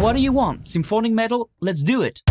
what do you want? Symphonic metal? Let's do it!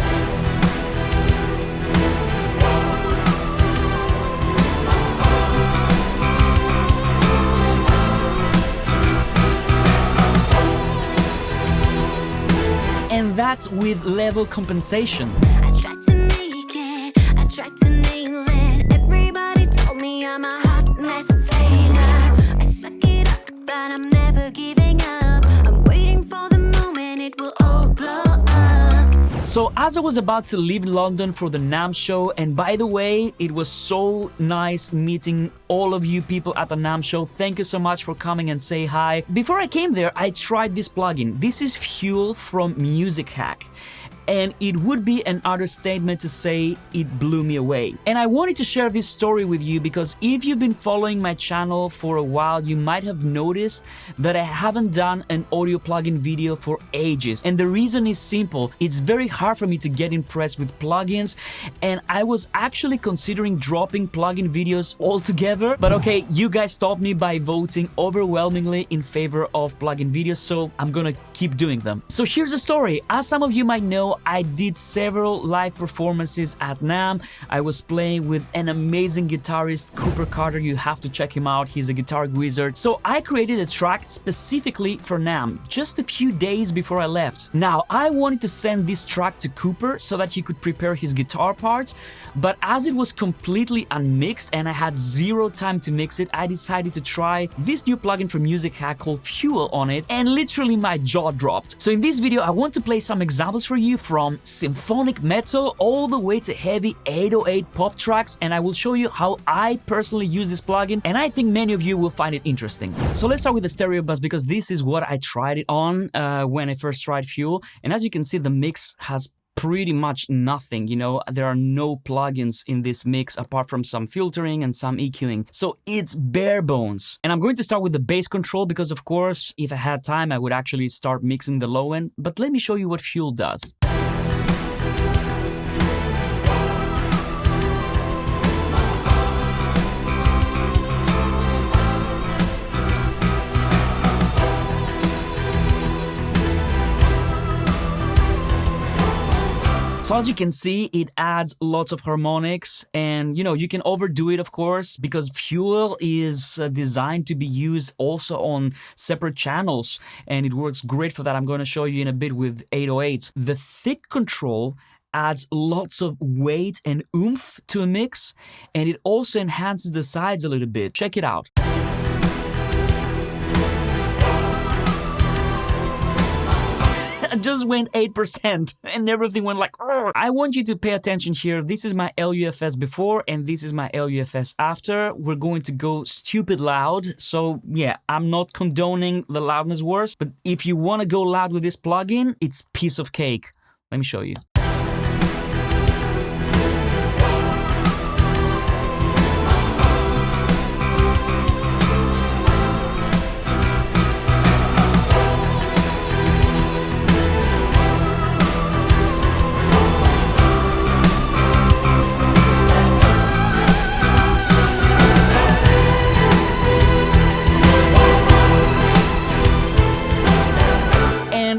And that's with level compensation. I tried to make it, I tried to nail it. Everybody told me I'm a hot mess of failure. I suck it up, but I'm never giving up. I'm waiting for the moment it will all blow up. So as I was about to leave London for the NAMM show, and by the way, it was so nice meeting all of you people at the NAMM show. Thank you so much for coming and say hi. Before I came there, I tried this plugin. This is Fuel from Musik. And it would be an understatement to say it blew me away. And I wanted to share this story with you because if you've been following my channel for a while, you might have noticed that I haven't done an audio plugin video for ages. And the reason is simple. It's very hard for me to get impressed with plugins, and I was actually considering dropping plugin videos altogether. But okay, you guys stopped me by voting overwhelmingly in favor of plugin videos, so I'm gonna keep doing them. So here's the story. As some of you might know, I did several live performances at NAMM. I was playing with an amazing guitarist, Cooper Carter. You have to check him out. He's a guitar wizard. So I created a track specifically for NAMM just a few days before I left. Now, I wanted to send this track to Cooper so that he could prepare his guitar parts, but as it was completely unmixed and I had zero time to mix it, I decided to try this new plugin from Musik called Fuel on it, and literally my jaw dropped. So in this video, I want to play some examples for you from symphonic metal all the way to heavy 808 pop tracks, and I will show you how I personally use this plugin, and I think many of you will find it interesting. So let's start with the stereo bus because this is what I tried it on when I first tried Fuel, and as you can see, the mix has pretty much nothing, you know, there are no plugins in this mix apart from some filtering and some EQing. So it's bare bones. And I'm going to start with the bass control because of course, if I had time, I would actually start mixing the low end, but let me show you what Fuel does. So as you can see, it adds lots of harmonics, and you know, you can overdo it of course because Fuel is designed to be used also on separate channels, and it works great for that. I'm going to show you in a bit with 808s. The thick control adds lots of weight and oomph to a mix, and it also enhances the sides a little bit. Check it out. I just went 8% and everything went like, "Ugh." I want you to pay attention here. This is my LUFS before and this is my LUFS after. We're going to go stupid loud. So yeah, I'm not condoning the loudness wars, but if you want to go loud with this plugin, it's piece of cake. Let me show you.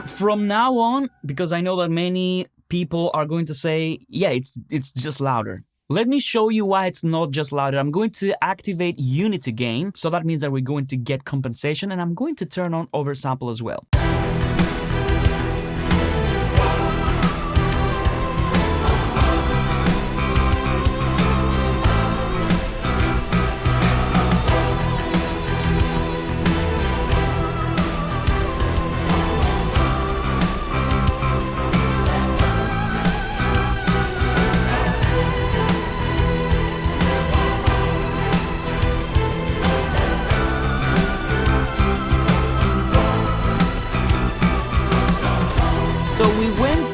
From now on, because I know that many people are going to say, yeah, it's just louder. Let me show you why it's not just louder. I'm going to activate unity gain, so that means that we're going to get compensation, and I'm going to turn on oversample as well.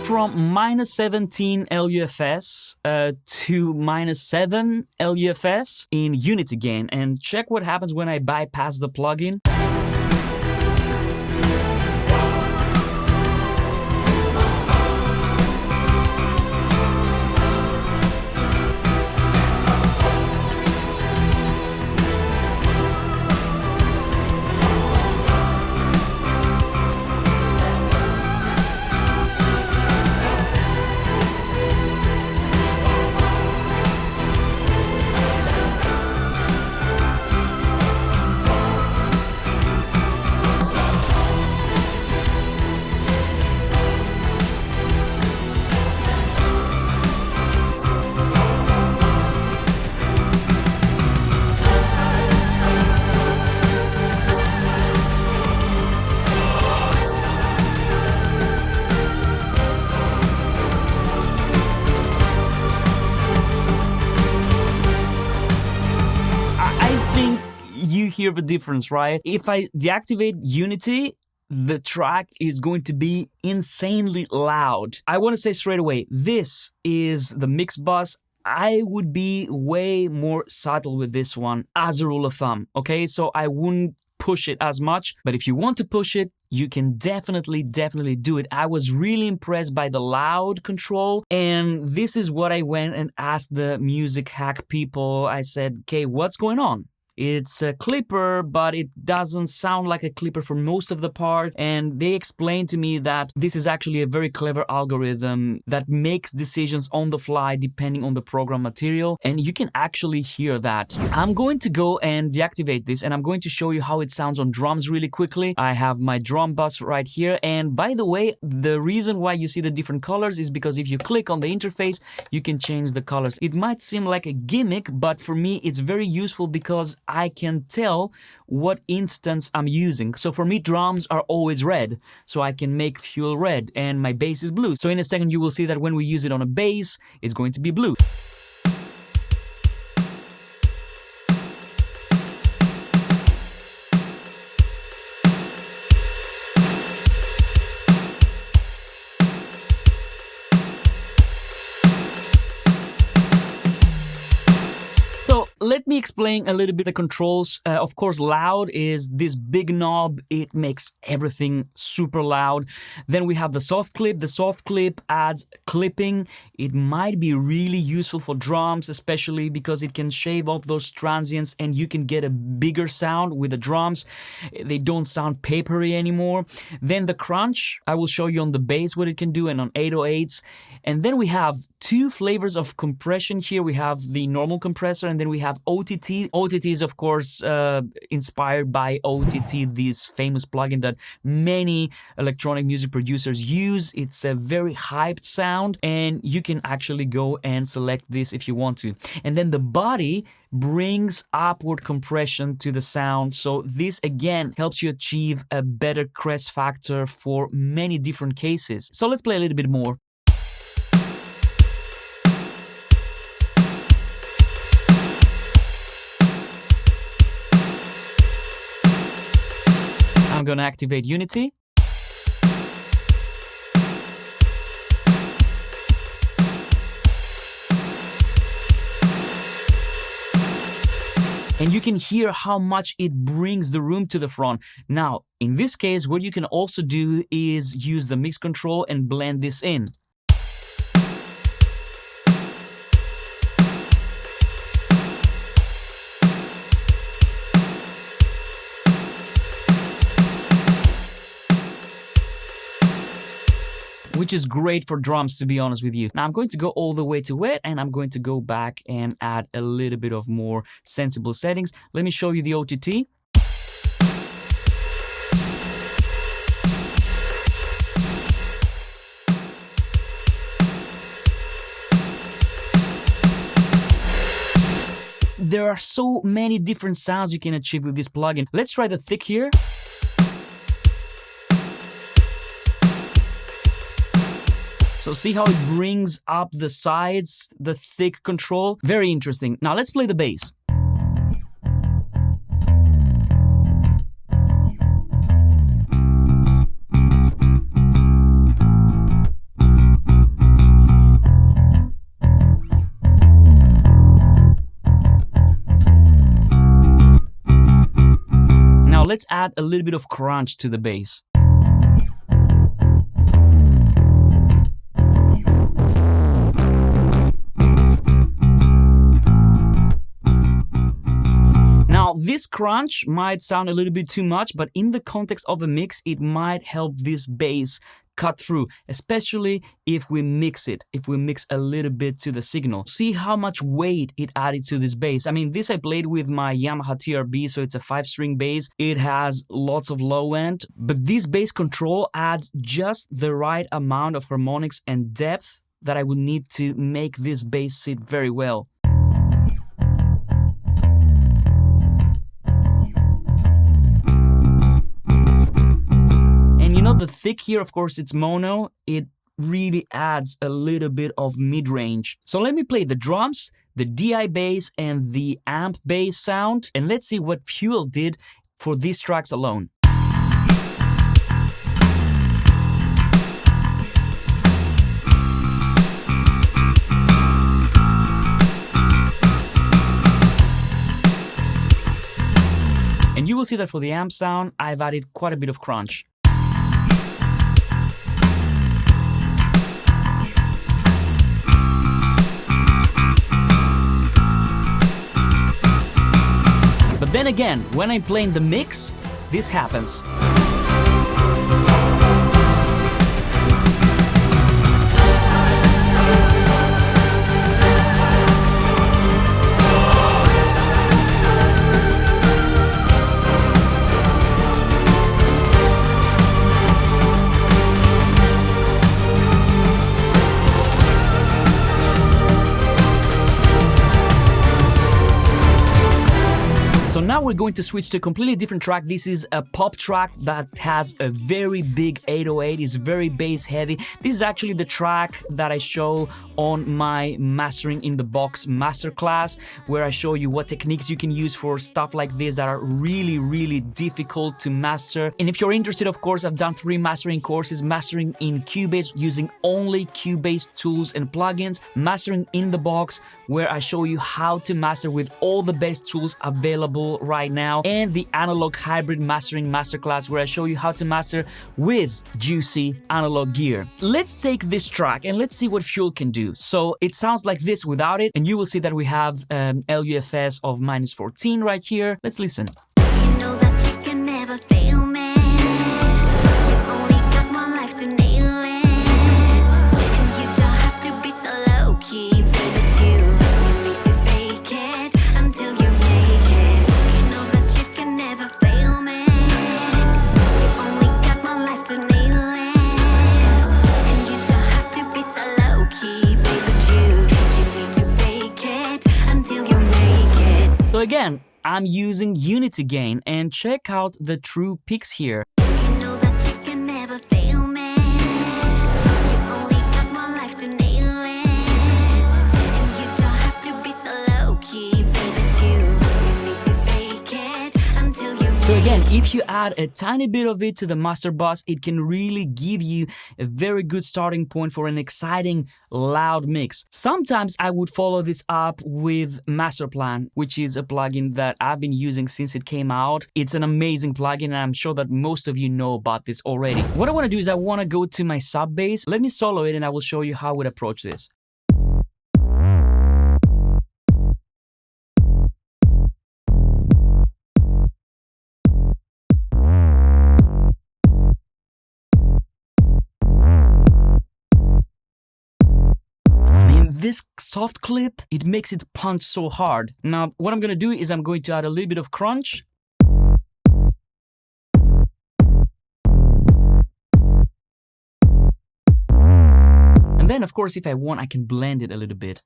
From minus 17 LUFS to minus 7 LUFS in unity gain, and check what happens when I bypass the plugin. hear the difference, right? If I deactivate Unity, the track is going to be insanely loud. I want to say straight away, this is the mix bus. I would be way more subtle with this one as a rule of thumb, okay? So I wouldn't push it as much, but if you want to push it, you can definitely do it. I was really impressed by the loud control, and this is what I went and asked the music hack people. I said, okay, what's going on? It's a clipper, but it doesn't sound like a clipper for most of the part. And they explained to me that this is actually a very clever algorithm that makes decisions on the fly depending on the program material. And you can actually hear that. I'm going to go and deactivate this, and I'm going to show you how it sounds on drums really quickly. I have my drum bus right here. And by the way, the reason why you see the different colors is because if you click on the interface, you can change the colors. It might seem like a gimmick, but for me, it's very useful because I can tell what instance I'm using. So for me, drums are always red, so I can make fuel red, and my bass is blue. So in a second, you will see that when we use it on a bass, it's going to be blue. Let me explain a little bit the controls. Of course, loud is this big knob. It makes everything super loud. Then we have the soft clip. The soft clip adds clipping. It might be really useful for drums, especially because it can shave off those transients and you can get a bigger sound with the drums. They don't sound papery anymore. Then the crunch, I will show you on the bass what it can do and on 808s. And then we have two flavors of compression here. We have the normal compressor and then we have OTT. OTT is, of course, inspired by OTT, this famous plugin that many electronic music producers use. It's a very hyped sound, and you can actually go and select this if you want to. And then the body brings upward compression to the sound. So this again helps you achieve a better crest factor for many different cases. So let's play a little bit more. I'm going to activate Unity. And you can hear how much it brings the room to the front. Now, in this case, what you can also do is use the mix control and blend this in. Which is great for drums, to be honest with you. Now I'm going to go all the way to wet, and I'm going to go back and add a little bit of more sensible settings. Let me show you the OTT. There are so many different sounds you can achieve with this plugin. Let's try the thick here. So see how it brings up the sides, the thick control? Very interesting. Now let's play the bass. Now let's add a little bit of crunch to the bass. Now, this crunch might sound a little bit too much, but in the context of a mix, it might help this bass cut through, especially if we mix it, if we mix a little bit to the signal. See how much weight it added to this bass. I mean, this I played with my Yamaha TRB, so it's a 5-string bass. It has lots of low end, but this bass control adds just the right amount of harmonics and depth that I would need to make this bass sit very well. You know, the thick here, of course, it's mono. It really adds a little bit of mid-range. So let me play the drums, the DI bass and the amp bass sound. And let's see what Fuel did for these tracks alone. And you will see that for the amp sound, I've added quite a bit of crunch. But then again, when I'm playing the mix, this happens. So now we're going to switch to a completely different track. This is a pop track that has a very big 808, it's very bass heavy. This is actually the track that I show on my Mastering in the Box masterclass, where I show you what techniques you can use for stuff like this that are really, really difficult to master. And if you're interested, of course, I've done 3 mastering courses: mastering in Cubase using only Cubase tools and plugins, mastering in the box, where I show you how to master with all the best tools available right now, and the analog hybrid mastering masterclass, where I show you how to master with juicy analog gear. Let's take this track and let's see what Fuel can do. So it sounds like this without it, and you will see that we have LUFS of -14 right here. Let's listen. You know that you can never fail me. You only got one life to nail it. And you don't have to be so low-key, baby, you need to fake it until you make it. You know that you can never fail me. You only got one life to nail it. And you don't have to be so low-key, baby, you need to fake it until you make it. So again, I'm using unity gain, and check out the true peaks here. You know that you can never fail me. You only got one life to nail it. And you don't have to be so low-key, baby, you need to fake it until you So make again, it. if you add a tiny bit of it to the master bus, it can really give you a very good starting point for an exciting, loud mix. Sometimes I would follow this up with Masterplan, which is a plugin that I've been using since it came out. It's an amazing plugin, and I'm sure that most of you know about this already. What I want to do is I want to go to my sub bass. Let me solo it and I will show you how I would approach this. This soft clip, it makes it punch so hard. Now, what I'm gonna do is I'm going to add a little bit of crunch. And then, of course, if I want, I can blend it a little bit.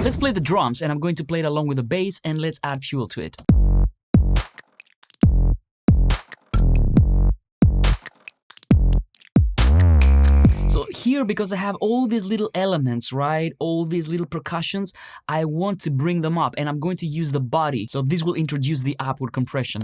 Let's play the drums, and I'm going to play it along with the bass, and let's add Fuel to it. So here, because I have all these little elements, right? All these little percussions, I want to bring them up, and I'm going to use the body. So this will introduce the upward compression.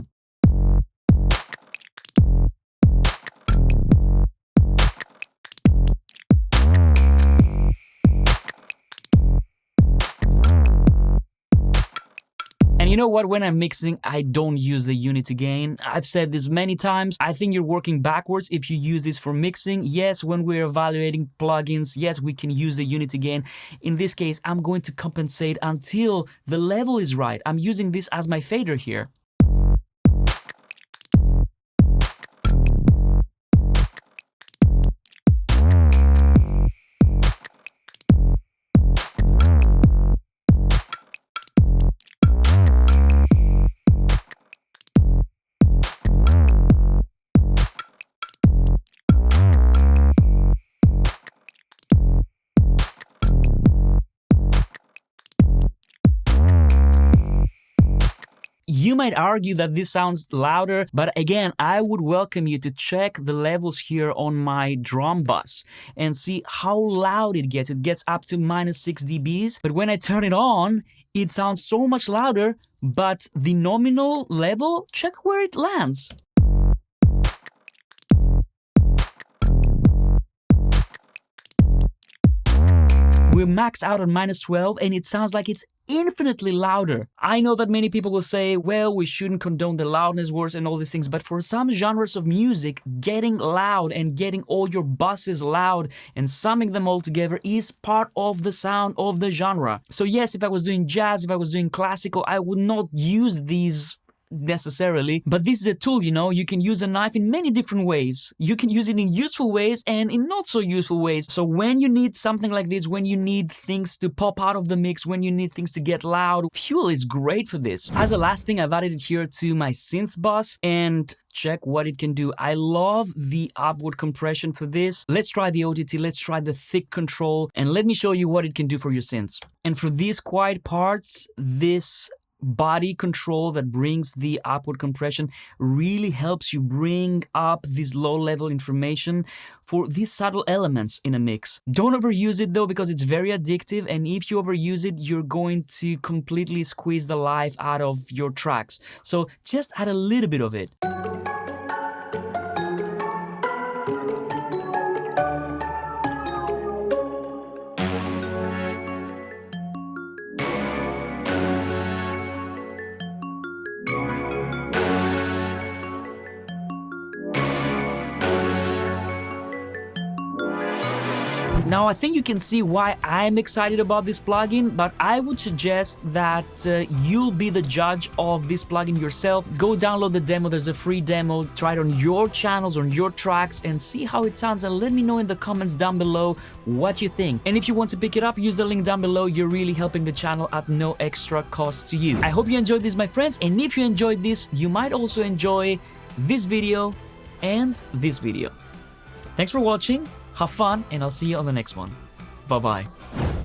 And you know what? When I'm mixing, I don't use the unity gain. I've said this many times. I think you're working backwards if you use this for mixing. Yes, when we're evaluating plugins, yes, we can use the unity gain. In this case, I'm going to compensate until the level is right. I'm using this as my fader here. You might argue that this sounds louder, but again, I would welcome you to check the levels here on my drum bus and see how loud it gets. It gets up to -6 dBs, but when I turn it on, it sounds so much louder, but the nominal level, check where it lands. We're maxed out on -12 and it sounds like it's infinitely louder. I know that many people will say, well, we shouldn't condone the loudness wars and all these things, but for some genres of music, getting loud and getting all your buses loud and summing them all together is part of the sound of the genre. So yes, if I was doing jazz, if I was doing classical, I would not use these necessarily, but this is a tool, you know. You can use a knife in many different ways. You can use it in useful ways and in not so useful ways. So when you need something like this, when you need things to pop out of the mix, when you need things to get loud, Fuel is great for this. As a last thing, I've added it here to my synth bus and check what it can do. I love the upward compression for this. Let's try the OTT, let's try the thick control, and let me show you what it can do for your synths. And for these quiet parts, this body control that brings the upward compression really helps you bring up this low-level information for these subtle elements in a mix. Don't overuse it though, because it's very addictive, and if you overuse it, you're going to completely squeeze the life out of your tracks. So just add a little bit of it. Now, I think you can see why I'm excited about this plugin, but I would suggest that you'll be the judge of this plugin yourself. Go download the demo, there's a free demo, try it on your channels, on your tracks, and see how it sounds, and let me know in the comments down below what you think. And if you want to pick it up, use the link down below. You're really helping the channel at no extra cost to you. I hope you enjoyed this, my friends, and if you enjoyed this, you might also enjoy this video and this video. Thanks for watching. Have fun, and I'll see you on the next one. Bye-bye.